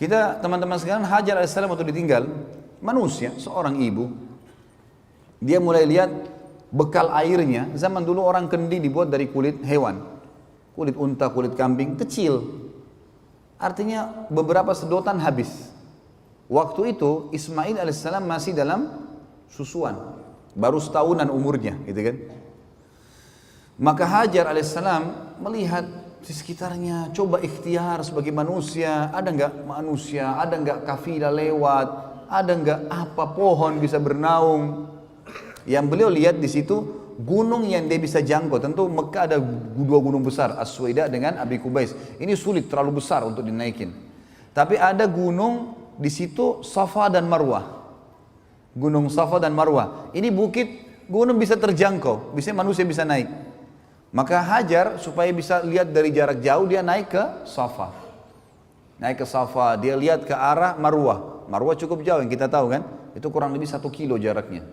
Kita teman-teman sekalian, Hajar alaihissalam waktu ditinggal, manusia, seorang ibu, dia mulai lihat bekal airnya. Zaman dulu orang kendi dibuat dari kulit hewan, kulit unta, kulit kambing, kecil. Artinya beberapa sedotan habis. Waktu itu Ismail alaihissalam masih dalam susuan, baru setahunan umurnya, gitu kan. Maka Hajar alaihissalam melihat di sekitarnya, coba ikhtiar sebagai manusia, ada nggak kafilah lewat, ada nggak apa pohon bisa bernaung. Yang beliau lihat di situ gunung yang dia bisa jangkau. Tentu Mekah ada dua gunung besar, As-Suwaida dengan Abi Qubais. Ini sulit, terlalu besar untuk dinaikin. Tapi ada gunung di situ, Safa dan Marwah. Gunung Safa dan Marwah. Ini bukit, gunung bisa terjangkau, bisa manusia bisa naik. Maka Hajar supaya bisa lihat dari jarak jauh, dia naik ke Safa. Naik ke Safa, dia lihat ke arah Marwah. Marwah cukup jauh, yang kita tahu kan, itu kurang lebih 1 kilo jaraknya.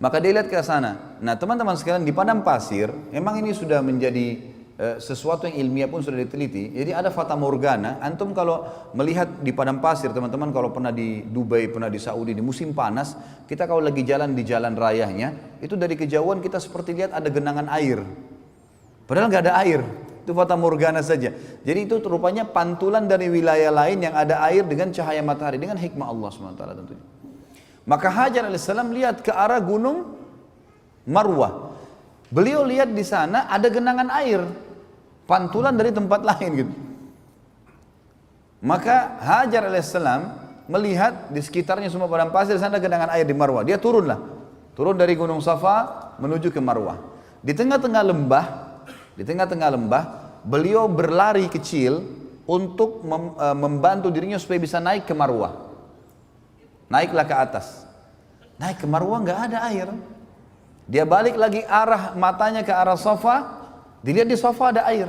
Maka dia lihat ke sana. Nah teman-teman sekalian, di padang pasir, memang ini sudah menjadi sesuatu yang ilmiah pun sudah diteliti. Jadi ada fata morgana. Antum kalau melihat di padang pasir, teman-teman kalau pernah di Dubai, pernah di Saudi, di musim panas, kita kalau lagi jalan di jalan rayanya, itu dari kejauhan kita seperti lihat ada genangan air. Padahal nggak ada air. Itu fata morgana saja. Jadi itu rupanya pantulan dari wilayah lain yang ada air dengan cahaya matahari, dengan hikmah Allah SWT tentunya. Maka Hajar alaihissalam lihat ke arah gunung Marwah. Beliau lihat di sana ada genangan air, pantulan dari tempat lain gitu. Maka Hajar alaihissalam melihat di sekitarnya semua padang pasir, di sana ada genangan air di Marwah. Dia turun dari gunung Safa menuju ke Marwah. Di tengah-tengah lembah, beliau berlari kecil untuk membantu dirinya supaya bisa naik ke Marwah. Naiklah ke atas. Naik ke Marwah nggak ada air. Dia balik lagi arah matanya ke arah Safa, dilihat di Safa ada air.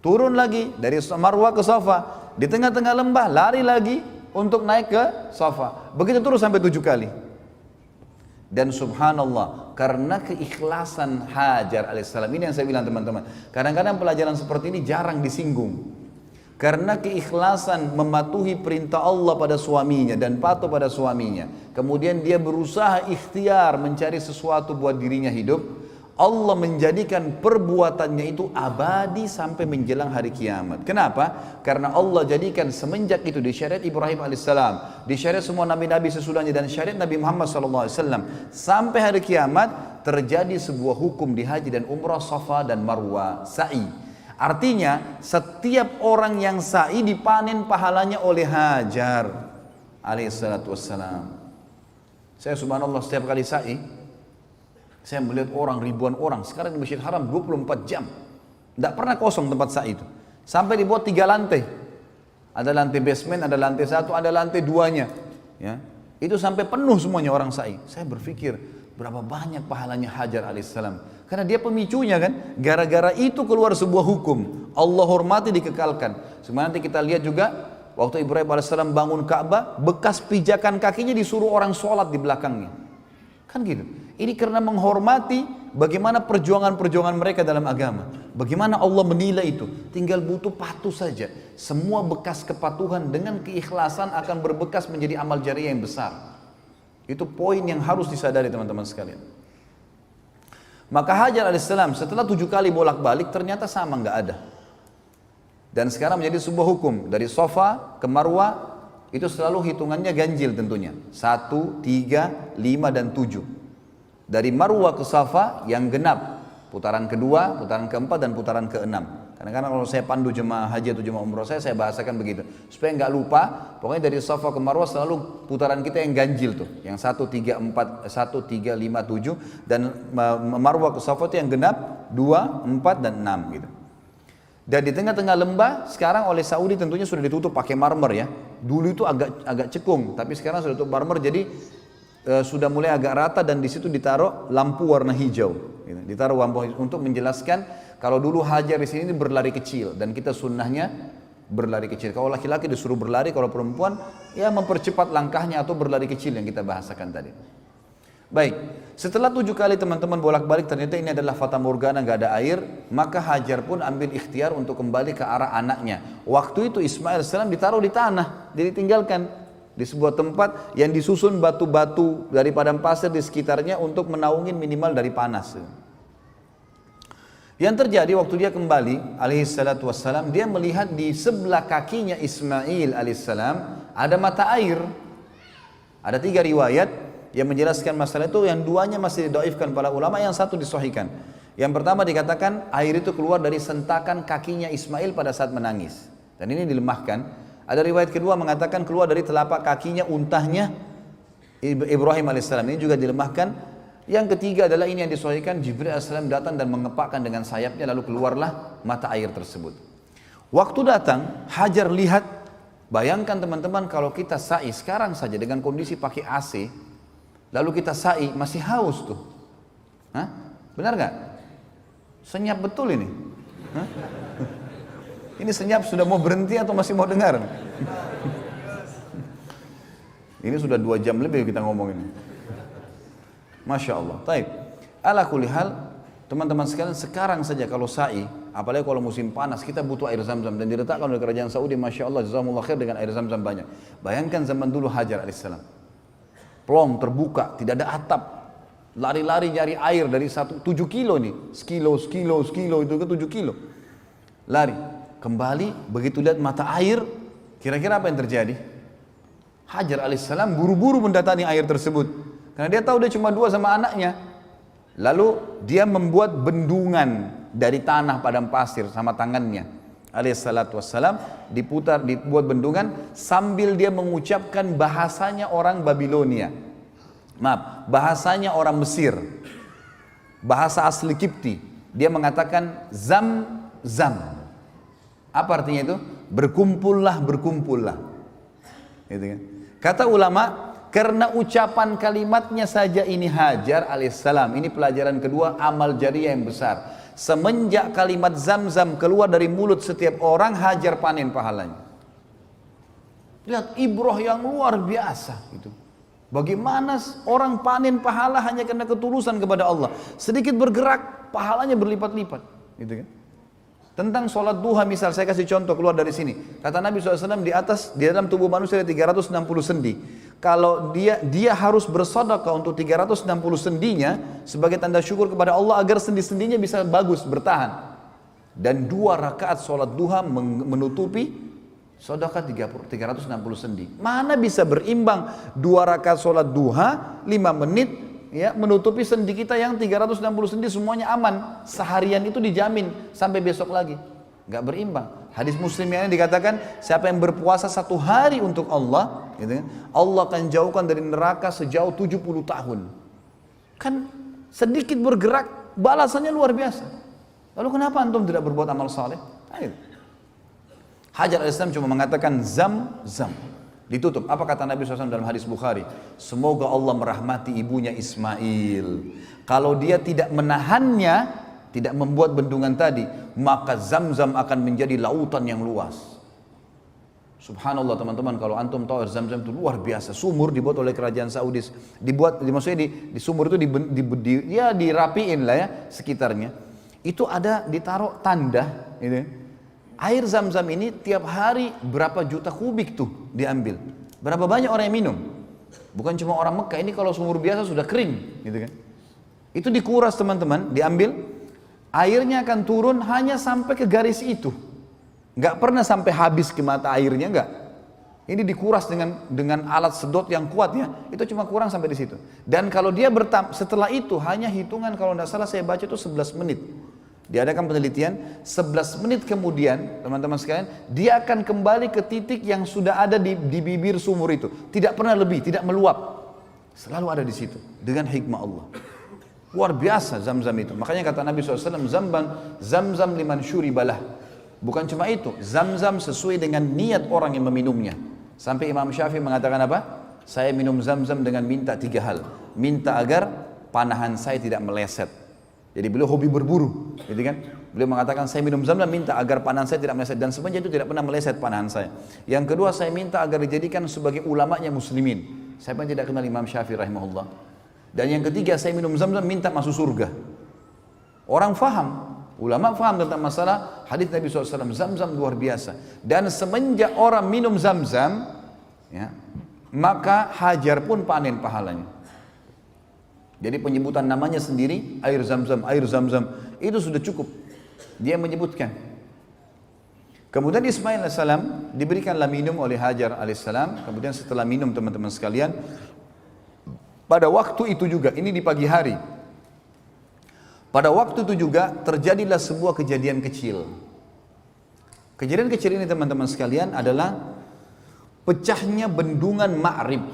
Turun lagi dari Marwah ke Safa, di tengah-tengah lembah lari lagi untuk naik ke Safa. Begitu terus sampai 7 kali. Dan subhanallah, karena keikhlasan Hajar alaihissalam, ini yang saya bilang teman-teman, kadang-kadang pelajaran seperti ini jarang disinggung. Karena keikhlasan mematuhi perintah Allah pada suaminya dan patuh pada suaminya, kemudian dia berusaha ikhtiar mencari sesuatu buat dirinya hidup, Allah menjadikan perbuatannya itu abadi sampai menjelang hari kiamat. Kenapa? Karena Allah jadikan semenjak itu di syariat Ibrahim alaihissalam, di syariat semua nabi-nabi sesudahnya, dan syariat Nabi Muhammad SAW, sampai hari kiamat terjadi sebuah hukum di haji dan umrah, Safa dan Marwah, sa'i. Artinya setiap orang yang sa'i dipanen pahalanya oleh Hajar alaihissalatu wassalam. Saya subhanallah setiap kali sa'i, saya melihat orang, ribuan orang. Sekarang di Masjidil Haram 24 jam. Tidak pernah kosong tempat sa'i itu. Sampai dibuat 3 lantai. Ada lantai basement, ada lantai 1, ada lantai 2-nya. Ya. Itu sampai penuh semuanya orang sa'i. Saya berpikir, berapa banyak pahalanya Hajar alaihissalam. Karena dia pemicunya kan, gara-gara itu keluar sebuah hukum. Allah hormati, dikekalkan. Sebenarnya nanti kita lihat juga, waktu Ibrahim AS bangun Ka'bah, bekas pijakan kakinya disuruh orang sholat di belakangnya. Kan gitu. Ini karena menghormati bagaimana perjuangan-perjuangan mereka dalam agama. Bagaimana Allah menilai itu. Tinggal butuh patuh saja. Semua bekas kepatuhan dengan keikhlasan akan berbekas menjadi amal jariah yang besar. Itu poin yang harus disadari teman-teman sekalian. Maka Hajar alaihissalam setelah 7 kali bolak-balik ternyata sama nggak ada. Dan sekarang menjadi sebuah hukum, dari Safa ke Marwah itu selalu hitungannya ganjil tentunya. 1, 3, 5 dan 7. Dari Marwah ke Safa yang genap, putaran kedua, putaran keempat dan putaran keenam. Kadang-kadang kalau saya pandu jemaah haji atau jemaah umroh saya bahasakan begitu. Supaya nggak lupa, pokoknya dari Safa ke Marwah selalu putaran kita yang ganjil tuh. Yang 1, 3, 4, 1, 3, 5, 7. Dan Marwah ke Safa itu yang genap, 2, 4, dan 6 gitu. Dan di tengah-tengah lembah, sekarang oleh Saudi tentunya sudah ditutup pakai marmer ya. Dulu itu agak cekung, tapi sekarang sudah tutup marmer, jadi sudah mulai agak rata dan di situ ditaruh lampu warna hijau. Gitu. Ditaruh lampu untuk menjelaskan kalau dulu Hajar di sini berlari kecil dan kita sunnahnya berlari kecil. Kalau laki-laki disuruh berlari, kalau perempuan ya mempercepat langkahnya atau berlari kecil yang kita bahasakan tadi. Baik, setelah 7 kali teman-teman bolak-balik ternyata ini adalah fata morgana, nggak ada air, maka Hajar pun ambil ikhtiar untuk kembali ke arah anaknya. Waktu itu Ismail AS ditaruh di tanah, jadi tinggalkan di sebuah tempat yang disusun batu-batu dari padang pasir di sekitarnya untuk menaungin minimal dari panas. Yang terjadi waktu dia kembali alaihissalatu wassalam, dia melihat di sebelah kakinya Ismail alaihissalam ada mata air. Ada 3 riwayat yang menjelaskan masalah itu, yang 2-nya masih didoifkan para ulama, yang 1 disahihkan. Yang pertama dikatakan air itu keluar dari sentakan kakinya Ismail pada saat menangis, dan ini dilemahkan. Ada riwayat kedua mengatakan keluar dari telapak kakinya untahnya Ibrahim alaihissalam, ini juga dilemahkan. Yang ketiga adalah ini yang disahihkan, Jibril alaihissalam datang dan mengepakkan dengan sayapnya, lalu keluarlah mata air tersebut. Waktu datang Hajar lihat, bayangkan teman-teman kalau kita sa'i sekarang saja dengan kondisi pakai AC, lalu kita sa'i masih haus tuh. Hah? Benar gak? Senyap betul ini. Hah? Ini senyap sudah mau berhenti atau masih mau dengar? Ini sudah 2 jam lebih kita ngomong ini. Masya Allah. Taib. Ala kulli hal, teman-teman sekalian, sekarang saja kalau sa'i, apalagi kalau musim panas, kita butuh air zam-zam, dan diletakkan oleh kerajaan Saudi, Masya Allah, jazakumullah khair, dengan air zam-zam banyak. Bayangkan zaman dulu Hajar alaihissalam, plong terbuka, tidak ada atap, lari-lari nyari air dari 7 kilo nih, sekilo itu ke 7 kilo, lari, kembali, begitu lihat mata air, kira-kira apa yang terjadi? Hajar alaihissalam buru-buru mendatangi air tersebut, karena dia tahu dia cuma 2 sama anaknya. Lalu dia membuat bendungan dari tanah padang pasir sama tangannya alaihissalatu wassalam, dibuat bendungan sambil dia mengucapkan bahasanya orang Babilonia, bahasanya orang Mesir, bahasa asli Kipti. Dia mengatakan zam zam. Apa artinya itu? Berkumpullah, berkumpullah, gitu kan? Kata ulama, karena ucapan kalimatnya saja ini Hajar alaihissalam, ini pelajaran kedua, amal jariah yang besar. Semenjak kalimat zam-zam keluar dari mulut setiap orang, Hajar panen pahalanya. Lihat ibrah yang luar biasa itu. Bagaimana orang panen pahala hanya karena ketulusan kepada Allah. Sedikit bergerak, pahalanya berlipat-lipat, gitu kan? Tentang sholat duha misal, saya kasih contoh keluar dari sini. Kata Nabi SAW, di dalam tubuh manusia ada 360 sendi. Kalau dia harus bersedekah untuk 360 sendinya sebagai tanda syukur kepada Allah agar sendi-sendinya bisa bagus, bertahan. Dan 2 rakaat sholat duha menutupi sedekah 360 sendi. Mana bisa berimbang 2 rakaat sholat duha 5 menit ya, menutupi sendi kita yang 360 sendi semuanya aman. Seharian itu dijamin sampai besok lagi. Gak berimbang. Hadis Muslim yang dikatakan, siapa yang berpuasa 1 hari untuk Allah, gitu kan, Allah akan jauhkan dari neraka sejauh 70 tahun. Kan sedikit bergerak, balasannya luar biasa. Lalu kenapa antum tidak berbuat amal saleh? Ayo. Hajar al-Islam cuma mengatakan zam zam, ditutup. Apa kata Nabi SAW dalam hadis Bukhari? Semoga Allah merahmati ibunya Ismail. Kalau dia tidak menahannya, tidak membuat bendungan tadi, maka zam-zam akan menjadi lautan yang luas. Subhanallah teman-teman, kalau antum tahu air zam-zam itu luar biasa. Sumur dibuat oleh kerajaan Saudi, maksudnya di sumur itu ya dirapiin lah ya sekitarnya. Itu ada ditaruh tanda, gitu. Air zam-zam ini tiap hari berapa juta kubik tuh diambil. Berapa banyak orang yang minum? Bukan cuma orang Mekah, ini kalau sumur biasa sudah kering, gitu kan. Itu dikuras teman-teman, diambil. Airnya akan turun hanya sampai ke garis itu, nggak pernah sampai habis ke mata airnya, nggak. Ini dikuras dengan alat sedot yang kuat ya, itu cuma kurang sampai di situ. Dan kalau dia setelah itu hanya hitungan, kalau tidak salah saya baca itu 11 menit. Diadakan penelitian, 11 menit kemudian teman-teman sekalian, dia akan kembali ke titik yang sudah ada di bibir sumur itu. Tidak pernah lebih, tidak meluap, selalu ada di situ dengan hikmah Allah. Luar biasa zam-zam itu. Makanya kata Nabi SAW, zam-zam liman syuribalah. Bukan cuma itu, zam-zam sesuai dengan niat orang yang meminumnya. Sampai Imam Syafi'i mengatakan apa? Saya minum zam-zam dengan minta 3 hal. Minta agar panahan saya tidak meleset. Jadi beliau hobi berburu, gitu kan? Beliau mengatakan saya minum zam-zam minta agar panahan saya tidak meleset, dan sebenarnya itu tidak pernah meleset panahan saya. Yang kedua, saya minta agar dijadikan sebagai ulamanya muslimin. Saya pun tidak kenal Imam Syafi'i rahimahullah. Dan yang ketiga, saya minum zam-zam minta masuk surga. Orang faham, ulama faham tentang masalah hadis Nabi SAW, zam-zam luar biasa. Dan semenjak orang minum zam-zam, ya, maka hajar pun panen pahalanya. Jadi penyebutan namanya sendiri, air zam-zam, itu sudah cukup. Dia menyebutkan. Kemudian Ismail AS diberikanlah minum oleh Hajar AS. Kemudian setelah minum teman-teman sekalian, pada waktu itu juga, ini di pagi hari, pada waktu itu juga terjadilah sebuah kejadian kecil. Kejadian kecil ini teman-teman sekalian adalah pecahnya bendungan Ma'rib.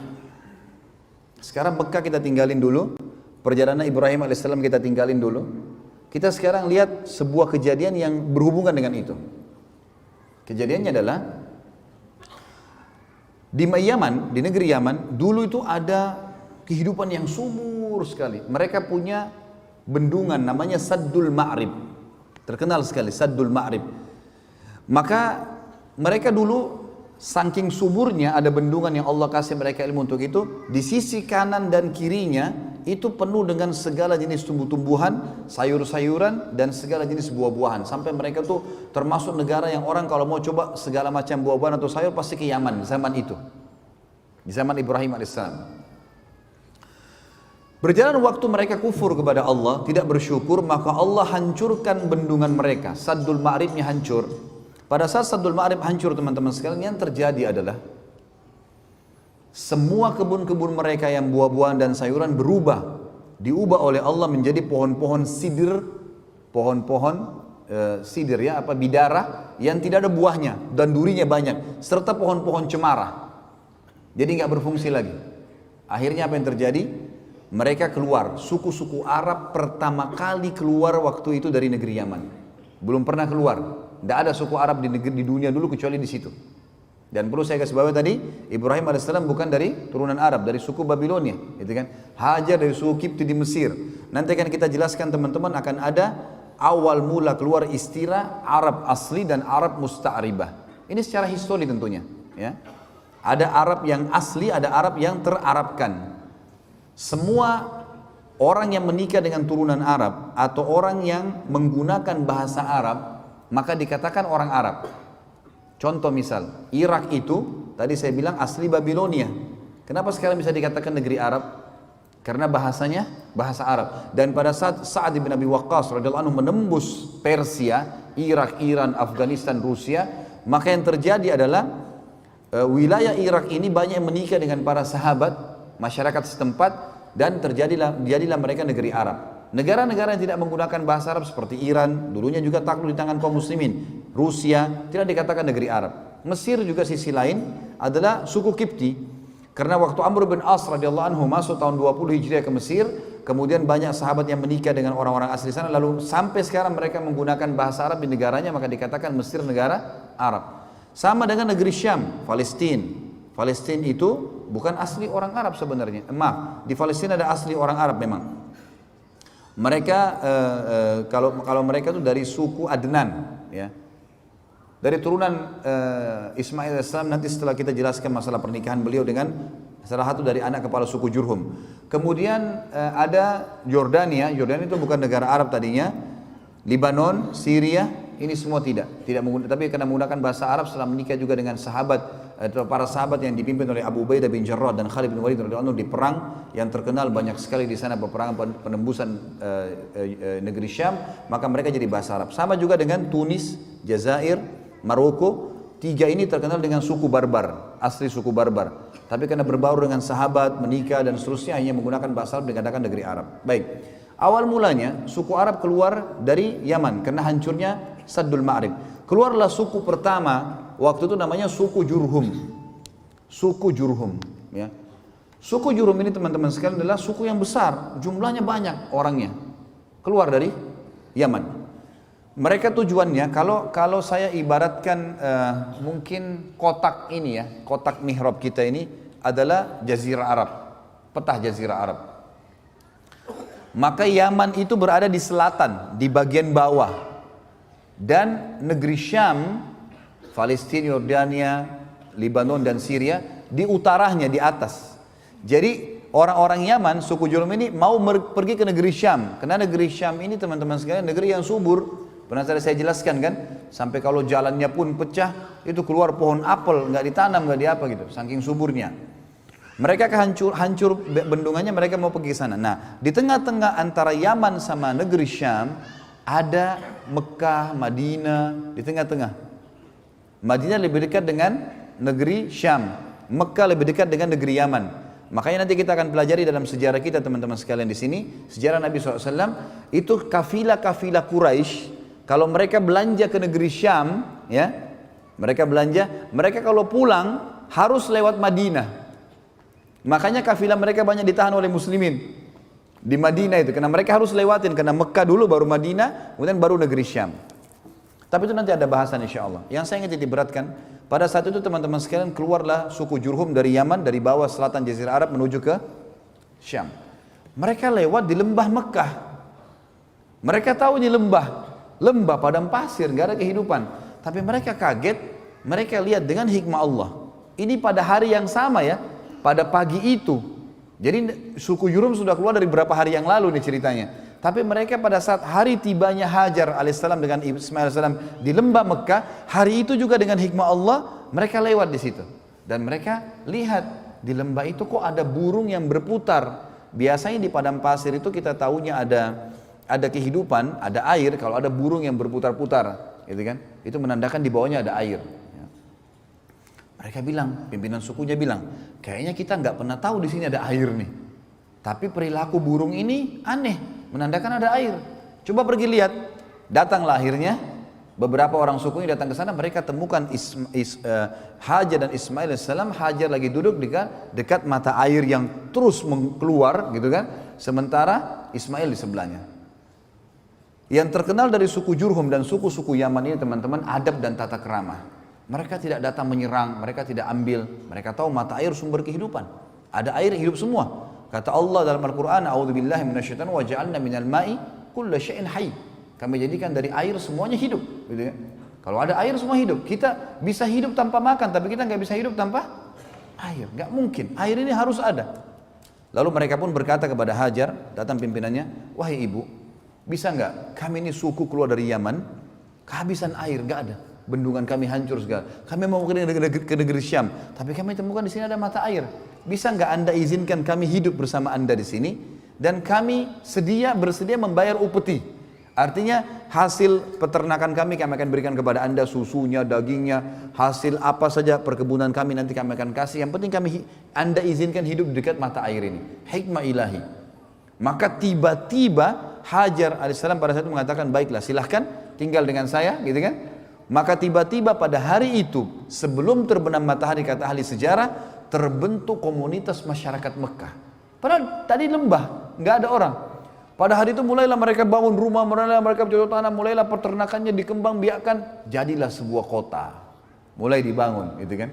Sekarang Mekah kita tinggalin dulu, perjalanan Ibrahim AS kita tinggalin dulu. Kita sekarang lihat sebuah kejadian yang berhubungan dengan itu. Kejadiannya adalah di Yaman, di negeri Yaman, dulu itu ada kehidupan yang subur sekali. Mereka punya bendungan namanya Saddul Ma'rib. Terkenal sekali Saddul Ma'rib. Maka mereka dulu saking suburnya ada bendungan yang Allah kasih mereka ilmu untuk itu. Di sisi kanan dan kirinya itu penuh dengan segala jenis tumbuh-tumbuhan, sayur-sayuran dan segala jenis buah-buahan. Sampai mereka tuh termasuk negara yang orang kalau mau coba segala macam buah-buahan atau sayur pasti ke Yaman zaman itu. Di zaman Ibrahim AS. Berjalan waktu mereka kufur kepada Allah, tidak bersyukur, maka Allah hancurkan bendungan mereka. Saddul Ma'ribnya hancur. Pada saat Saddul Ma'rib hancur teman-teman sekalian, yang terjadi adalah semua kebun-kebun mereka yang buah-buahan dan sayuran berubah. Diubah oleh Allah menjadi pohon-pohon sidir, sidir ya, bidara yang tidak ada buahnya dan durinya banyak, serta pohon-pohon cemara. Jadi nggak berfungsi lagi. Akhirnya apa yang terjadi? Mereka keluar, suku-suku Arab pertama kali keluar waktu itu dari negeri Yaman. Belum pernah keluar. Tidak ada suku Arab di dunia dulu kecuali di situ. Dan perlu saya kasih bawahi tadi, Ibrahim AS bukan dari turunan Arab, dari suku Babilonia, gitu kan? Hajar dari suku Kipti di Mesir. Nanti akan kita jelaskan teman-teman, akan ada awal mula keluar istilah Arab asli dan Arab musta'ribah. Ini secara histori tentunya, ya. Ada Arab yang asli, ada Arab yang terarabkan. Semua orang yang menikah dengan turunan Arab atau orang yang menggunakan bahasa Arab, maka dikatakan orang Arab. Contoh misal, Irak itu tadi saya bilang asli Babilonia. Kenapa sekarang bisa dikatakan negeri Arab? Karena bahasanya bahasa Arab. Dan pada saat Sa'ad bin Abi Waqqas radhiyallahu anhu menembus Persia, Irak, Iran, Afghanistan, Rusia, maka yang terjadi adalah wilayah Irak ini banyak yang menikah dengan para sahabat masyarakat setempat dan jadilah mereka negeri Arab. Negara-negara yang tidak menggunakan bahasa Arab seperti Iran, dulunya juga takluk di tangan kaum muslimin. Rusia tidak dikatakan negeri Arab. Mesir juga sisi lain adalah suku Kipti. Karena waktu Amr bin As radhiyallahu anhu masuk tahun 20 Hijriah ke Mesir, kemudian banyak sahabat yang menikah dengan orang-orang asli sana, lalu sampai sekarang mereka menggunakan bahasa Arab di negaranya, maka dikatakan Mesir negara Arab. Sama dengan negeri Syam, Palestina. Palestina itu bukan asli orang Arab sebenarnya. Maaf, di Palestina ada asli orang Arab memang. Mereka kalau mereka itu dari suku Adnan, ya. Dari turunan Ismail AS. Nanti setelah kita jelaskan masalah pernikahan beliau dengan salah satu dari anak kepala suku Jurhum. Kemudian ada Yordania. Yordania itu bukan negara Arab tadinya. Libanon, Syria, ini semua tidak menggunakan, tapi karena menggunakan bahasa Arab setelah menikah juga dengan para sahabat yang dipimpin oleh Abu Ubaidah bin Jarrah dan Khalid bin Walid radhiyallahu anhu di perang yang terkenal banyak sekali di sana, peperangan penembusan negeri Syam, maka mereka jadi bahasa Arab. Sama juga dengan Tunis, Jazair, Maroko, tiga ini terkenal dengan suku Barbar, asli suku Barbar. Tapi karena berbaur dengan sahabat, menikah dan seterusnya, hanya menggunakan bahasa Arab dikatakan negeri Arab. Baik. Awal mulanya suku Arab keluar dari Yaman karena hancurnya Saddul Ma'rib. Keluarlah suku pertama waktu itu namanya suku Jurhum. Suku Jurhum, ya. Suku Jurhum ini teman-teman sekalian adalah suku yang besar, jumlahnya banyak orangnya. Keluar dari Yaman. Mereka tujuannya kalau saya ibaratkan mungkin kotak ini ya, kotak mihrab kita ini adalah Jazirah Arab, peta Jazirah Arab. Maka Yaman itu berada di selatan, di bagian bawah. Dan negeri Syam, Palestina, Yordania, Libanon dan Syria di utaranya, di atas. Jadi orang-orang Yaman, suku Jurhum ini mau pergi ke negeri Syam. Karena negeri Syam ini teman-teman sekalian negeri yang subur. Pernah saya jelaskan kan, sampai kalau jalannya pun pecah, itu keluar pohon apel, nggak ditanam, nggak diapa gitu, saking suburnya. Mereka hancur bendungannya, mereka mau pergi ke sana. Nah, di tengah-tengah antara Yaman sama negeri Syam, ada Mekah, Madinah, di tengah-tengah. Madinah lebih dekat dengan negeri Syam, Mekah lebih dekat dengan negeri Yaman. Makanya nanti kita akan pelajari dalam sejarah kita teman-teman sekalian di sini, sejarah Nabi SAW, itu kafilah-kafilah Quraisy, kalau mereka belanja ke negeri Syam, ya, mereka kalau pulang harus lewat Madinah. Makanya kafilah mereka banyak ditahan oleh muslimin di Madinah itu, karena mereka harus lewatin, karena Mekah dulu baru Madinah, kemudian baru negeri Syam. Tapi itu nanti ada bahasan insya Allah. Yang saya ingin titik beratkan, pada saat itu teman-teman sekalian keluarlah suku Jurhum dari Yaman, dari bawah selatan Jazirah Arab menuju ke Syam. Mereka lewat di lembah Mekah. Mereka tahu ini lembah padang pasir, nggak ada kehidupan. Tapi mereka kaget, mereka lihat dengan hikmah Allah. Ini pada hari yang sama ya, pada pagi itu. Jadi suku Jurhum sudah keluar dari berapa hari yang lalu nih ceritanya. Tapi mereka pada saat hari tibanya Hajar alaihissalam dengan Ismail alaihissalam di lembah Mekah, hari itu juga dengan hikmah Allah mereka lewat di situ. Dan mereka lihat di lembah itu kok ada burung yang berputar. Biasanya di padang pasir itu kita tahunya ada kehidupan, ada air. Kalau ada burung yang berputar-putar, gitu kan? Itu menandakan di bawahnya ada air. Mereka bilang, pimpinan sukunya bilang, kayaknya kita nggak pernah tahu di sini ada air nih. Tapi perilaku burung ini aneh, menandakan ada air. Coba pergi lihat. Datanglah akhirnya, beberapa orang sukunya datang ke sana, mereka temukan Hajar dan Ismail alaihissalam. Hajar lagi duduk dekat mata air yang terus keluar, gitu kan? Sementara Ismail di sebelahnya. Yang terkenal dari suku Jurhum dan suku-suku Yaman ini teman-teman, adab dan tata keramah. Mereka tidak datang menyerang, mereka tidak ambil. Mereka tahu mata air sumber kehidupan. Ada air hidup semua. Kata Allah dalam Al-Quran, A'udzubillahi minasyaitonir wa ja'alna minal ma'i kulla syai'in hayy. Kami jadikan dari air semuanya hidup, gitu ya. Kalau ada air semua hidup. Kita bisa hidup tanpa makan, tapi kita nggak bisa hidup tanpa air. Nggak mungkin. Air ini harus ada. Lalu mereka pun berkata kepada Hajar, datang pimpinannya, wahai ibu, bisa nggak kami ini suku keluar dari Yaman, kehabisan air, nggak ada. Bendungan kami hancur segala. Kami mau ke negeri Syam, tapi kami temukan di sini ada mata air. Bisa nggak Anda izinkan kami hidup bersama Anda di sini, dan kami bersedia membayar upeti. Artinya hasil peternakan kami akan berikan kepada Anda, susunya, dagingnya, hasil apa saja perkebunan kami nanti kami akan kasih. Yang penting Anda izinkan hidup di dekat mata air ini. Hikmah ilahi. Maka tiba-tiba Hajar alaihissalam pada saat itu mengatakan, baiklah silahkan tinggal dengan saya, gitu kan? Maka tiba-tiba pada hari itu, sebelum terbenam matahari, kata ahli sejarah, terbentuk komunitas masyarakat Mekah. Padahal tadi lembah, nggak ada orang. Pada hari itu mulailah mereka bangun rumah, mulailah mereka bercocok tanam, mulailah peternakannya dikembangbiakkan, jadilah sebuah kota. Mulai dibangun, gitu kan?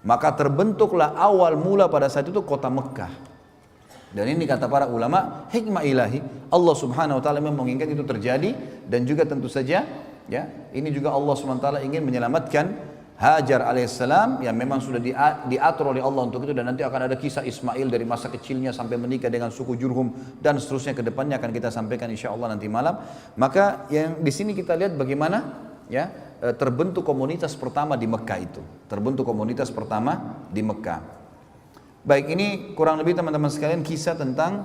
Maka terbentuklah awal mula pada saat itu kota Mekah. Dan ini kata para ulama, hikmah ilahi, Allah Subhanahu wa taala memang menginginkan itu terjadi, dan juga tentu saja ya, ini juga Allah SWT ingin menyelamatkan Hajar alaihissalam yang memang sudah diatur oleh Allah untuk itu, dan nanti akan ada kisah Ismail dari masa kecilnya sampai menikah dengan suku Jurhum dan seterusnya ke depannya akan kita sampaikan insya Allah nanti malam. Maka yang di sini kita lihat bagaimana ya terbentuk komunitas pertama di Mekah itu. Terbentuk komunitas pertama di Mekah. Baik, ini kurang lebih teman-teman sekalian kisah tentang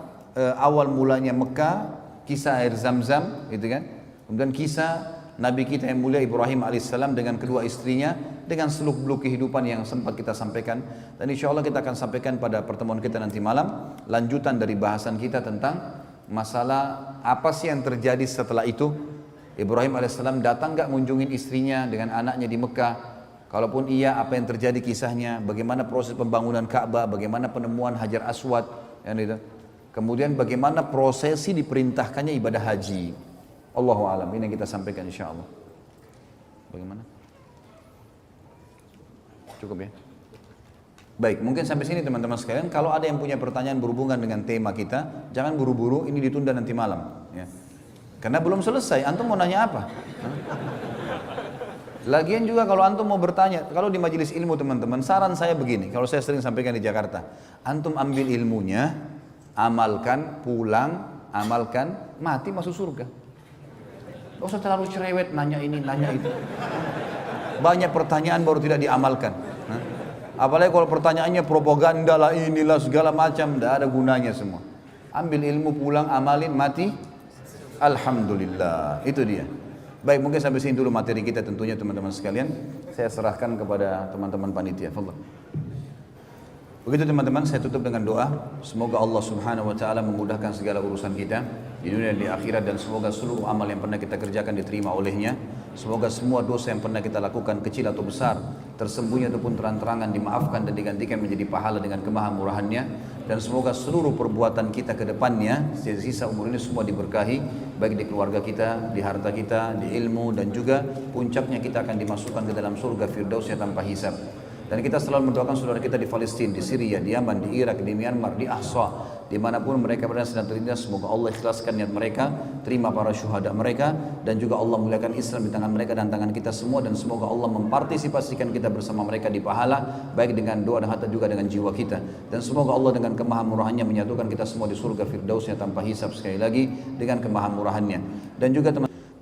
awal mulanya Mekah, kisah air Zam-Zam, gitu kan. Kemudian kisah Nabi kita yang mulia Ibrahim alaihissalam dengan kedua istrinya, dengan seluk-beluk kehidupan yang sempat kita sampaikan. Dan insya Allah kita akan sampaikan pada pertemuan kita nanti malam, lanjutan dari bahasan kita tentang masalah apa sih yang terjadi setelah itu. Ibrahim alaihissalam datang gak ngunjungin istrinya dengan anaknya di Mekah? Kalaupun iya, apa yang terjadi kisahnya? Bagaimana proses pembangunan Ka'bah? Bagaimana penemuan Hajar Aswad? Kemudian bagaimana prosesi diperintahkannya ibadah haji? Allahu a'lam, ini yang kita sampaikan insya Allah. Bagaimana? Cukup ya? Baik, mungkin sampai sini teman-teman sekalian. Kalau ada yang punya pertanyaan berhubungan dengan tema kita, jangan buru-buru, ini ditunda nanti malam ya. Karena belum selesai, antum mau nanya apa? Lagian juga kalau antum mau bertanya, kalau di majelis ilmu teman-teman, saran saya begini, kalau saya sering sampaikan di Jakarta, antum ambil ilmunya, amalkan, pulang, amalkan, mati masuk surga. Gak usah terlalu cerewet, nanya ini, nanya itu. Banyak pertanyaan baru tidak diamalkan. Apalagi kalau pertanyaannya propaganda lah, inilah segala macam, tidak ada gunanya semua. Ambil ilmu, pulang, amalin, mati, alhamdulillah. Itu dia. Baik, mungkin sampai sini dulu materi kita tentunya teman-teman sekalian. Saya serahkan kepada teman-teman panitia. Fadhal. Begitu teman-teman, saya tutup dengan doa. Semoga Allah Subhanahu wa taala memudahkan segala urusan kita di dunia dan di akhirat, dan semoga seluruh amal yang pernah kita kerjakan diterima olehnya. Semoga semua dosa yang pernah kita lakukan, kecil atau besar, tersembunyi ataupun terang-terangan, dimaafkan dan digantikan menjadi pahala dengan kemahamurahannya. Dan semoga seluruh perbuatan kita ke depannya, sisa umur ini semua diberkahi, baik di keluarga kita, di harta kita, di ilmu, dan juga puncaknya kita akan dimasukkan ke dalam surga Firdausnya tanpa hisab. Dan kita selalu mendoakan saudara kita di Palestina, di Syria, di Yaman, di Irak, di Myanmar, di Ahsa, dimanapun mereka berada sedang terlindas. Semoga Allah ikhlaskan niat mereka, terima para syuhada mereka, dan juga Allah muliakan Islam di tangan mereka dan tangan kita semua. Dan semoga Allah mempartisipasikan kita bersama mereka di pahala, baik dengan doa dan harta juga dengan jiwa kita. Dan semoga Allah dengan kemahamurahannya menyatukan kita semua di surga Firdausnya tanpa hisab, sekali lagi dengan kemahamurahannya. Dan juga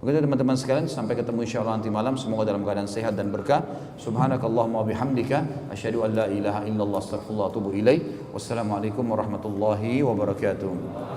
begitu teman-teman sekalian, sampai ketemu insyaallah nanti malam, semoga dalam keadaan sehat dan berkah. Subhanakallahumma wabihamdika, asyhadu an la ilaha illallah, astaghfirullah wa atubu ilaih. Wassalamualaikum warahmatullahi wabarakatuh.